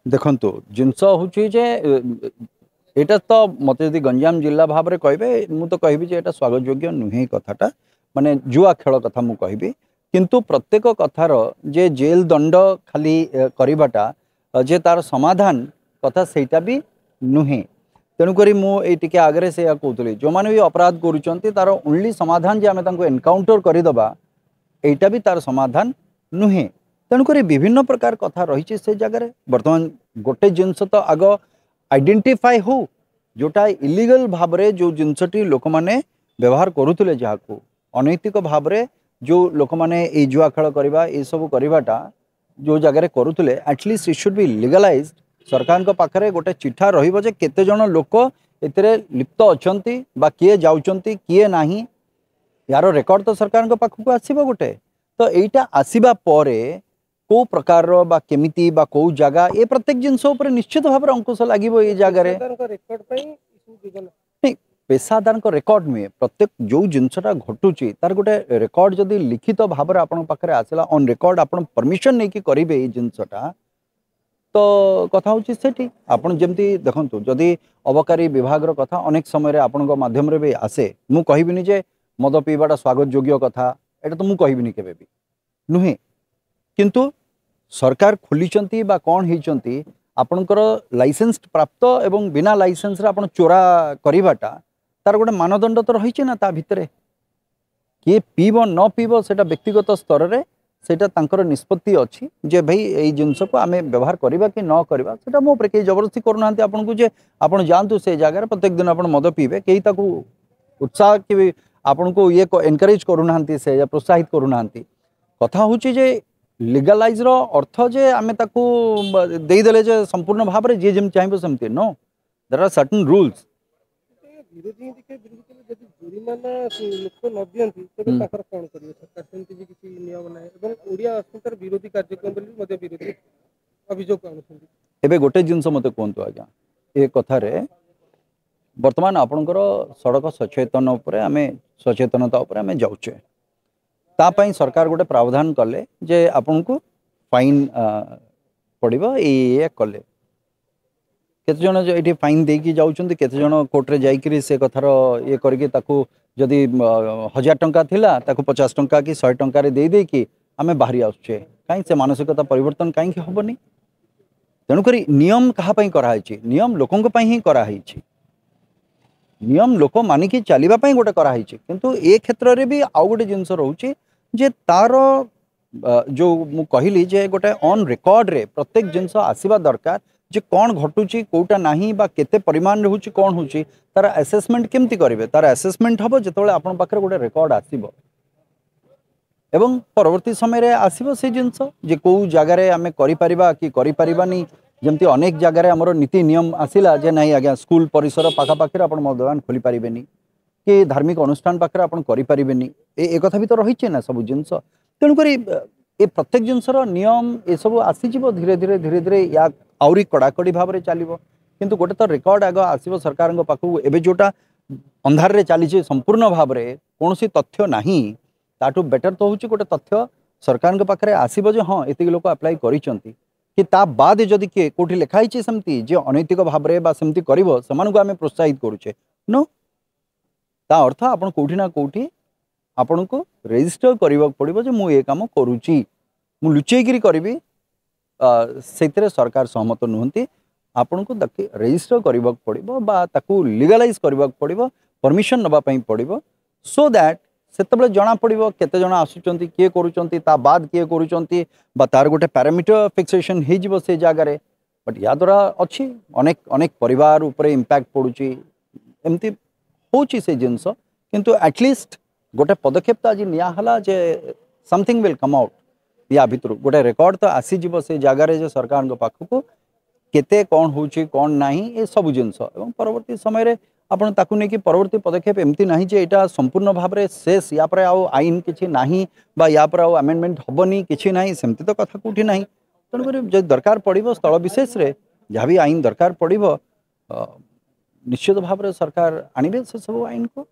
देखंतु जिनस होची जे एटा तो मते यदि गंजाम जिला भाव में कहे मु तो कहबी जे एटा स्वागत योग्य नुहे कथाटा माने जुआ खेल कथा मु कहबी किंतु प्रत्येक कथार जे जेल दंड खाली करिबाटा जे तार समाधान कथा सेटा भी नुहे तेणुक मुझे आगे से कहूली जो मैंने भी अपराध करुँच तार ओनली समाधान जे आम एनकाउंटर करदे एटा भी तार समाधान नुहे तेणुक विभिन्न प्रकार कथा रही से जगह बर्तमान गोटे जिनस तो आग आइडेंटिफाई हो जोटा इलीगल भाव में जो जिनसटी लोक मैंने व्यवहार करुले जहाँ अनैतिक भाव में जो लोक मैंने ये जुआ खेल करवा ये सब करवाटा जो जगह करुले at least it should be legalised सरकार पाखे गोटे चिठा रे केते जन लोक ए लिप्त अच्छा किए जाउचंती किए नाही यार रेकर्ड तो सरकार पाखक आसब गोटे तो यहीटा आसवा को प्रकार बा केमिति बा को जगह ये प्रत्येक जिनस निश्चित भाव में अंकुश लगे ये जगह पेशादार रेकर्ड नुहे प्रत्येक जो जिनसा घटुची तार गोटे रेकर्ड जदि लिखित भाव में आपण पाखे आसला ऑन रेकर्ड आप परमिशन नहीं कि करेंगे ये जिनसटा तो कथा हूँ सेठी आपन जमती देखंतु जदि अबकारी विभाग कथा अनेक समय आपण माध्यम भी आसे मु कहबिनी जे मद पीवाटा स्वागत योग्य कथा एटा तो मु कहबिनी केबे भी नुहे किंतु सरकार खोली बा कौन होती आपणकर लाइसेंस प्राप्त एवं बिना लाइसेंस आपण चोरा करवाटा तार गोटे मानदंड तो रही ना ता भितर किए पीब न पीब से व्यक्तिगत स्तर में सेटा तांकर निष्पत्ति अच्छी जे भाई ये जिनस को आम व्यवहार करवा कि न करवा सेटा मो पर कहीं जबरदस्ती करूना आपन को जे आपन जानतु से जगह प्रत्येक दिन आप मद पीबे कई ताकू उत्साह कि आपन को ये एनकरेज करूना से प्रोत्साहित करूना कथा हूँ जे लीगलाइज रो अर्थ जे आमे ताकू देदेले जे संपूर्ण भाव में जी जमी चाहिए सेमती no there are certain rules विरोधी के विरोधी जदि जुरिमाना लोक न दियंती तबे ताकर कोन करियो सरकार सेमती भी किसी नियम नै एवं ओडिया अस्मितार विरोधी कार्यक्रम बोली मते विरोधी अभियोग आनुछंती एबे गोटे जिंस मते कोंतो आज्ञा ए कथा रे वर्तमान आपनकर सड़क सचेतन उपरे आमे सचेतनता उपरे आमे जाउचे तापाई सरकार गोटे प्रावधान कले जे आपन को फाइन पड़िबो ए कले केते जन ये फाइन देकी जाउछंती केते जन कोर्ट रे जाइकरी से कथार ये करके ताकू जदि 1000 टंका थिला ताकू 50 टंका कि 100 टंका रे दे दे कि आमे बाहरी आछे काई से मानसिकता परिवर्तन काई के होबनी तेणु करी नियम कहा पई करा हिची नियम लोकन पई ही करा हिची नियम लोक मानिकी चलिबा पई गोटे करा हिची किंतु ए क्षेत्र रे भी आउ गोटे जिंस रहउची जे तार जो मु कहली जे गोटे ऑन रिकॉर्ड रे प्रत्येक जिंस आसीबा दरकार जे कौन घटुची कोटा नाही बा केते परिमाण रहउची कौन होची तार असेसमेंट केमती करिवे तार असेसमेंट हबो जेतोले आपन पाखरे गोटे रिकॉर्ड आसीबो एवं परवर्ती समय रे आसीबो से जिंस जे को जगह रे आमे करि परिबा कि करि परिबानी जमती अनेक जगह आमर नीति नियम आसिला जे नहीं आज्ञा स्कूल परिसर पाखापाखि आप मद दुकान खोली पारे कि धार्मिक अनुष्ठान पाखे आप करें ए कथा भी तो रही ना सब जिनस तेणुक ये प्रत्येक जिनसर नियम ये सब आसीज धीरे धीरे धीरे धीरे या आहरी कड़ाकड़ी भाव में चलो किंतु गोटे तो रेकर्ड आग आसो सरकार पाखक एवं जोटा अंधार रे चली संपूर्ण भाव में कौन तथ्य नाही ताठू बेटर तो हूँ गोटे तथ्य सरकार पाखे आसो जो हाँ ये लोग अप्लाई करिसेंती कि ता बाद जदि किए कोठी लिखाई सेमती जे अनैतिक भाव में सेमती करिवो समानकु आमे प्रोत्साहित करूचे नो ता अर्थ आपण कोठी ना कोठी आपण को रजिस्टर करबा पड़िबो जे मु ए काम करूची मु लुचेगिरी करबी सेतरे सरकार सहमत नुहंती आपण को दके रजिस्टर करबा पड़िबो बा ताकू लीगलाइज करबा पड़िबो परमिशन नबा पई पड़िबो सो दैट सेतबले जना पड़िबो केते जना आसुचंती किए करूचंती ता बाद किए करूचंती बा तार गोटे पैरामीटर फिक्सेशन हे जिवो से जागा रे बट या द्वारा अछि अनेक अनेक परिवार ऊपर इंपैक्ट पड़ुची एमती होची से जिंस किंतु एटलिस्ट गोटे पदक्षेप तो आज निया हला जे समथिंग विल कम आउट या भितर गोटे रेकर्ड तो आसी जिवो से जागा रे जे सरकार को पाखको केते कौन होची कौन नाही ए सब जिंस एवं परवर्ती समय रे आपण ताकू नहीं कि परवर्ती पदक्षेप एमती नहीं जे एटा संपूर्ण भाव में शेष या पर आउ आईन किछि नाही बा या पर आउ अमेंडमेंट हबनी किछि नाही सेमती तो कथा कोठी नाही तेणु करी जे दरकार पड़िबो स्थल विशेष रे जहाँ भी आईन दरकार पड़िबो निश्चित भाव में सरकार आनिबे से सब आईन को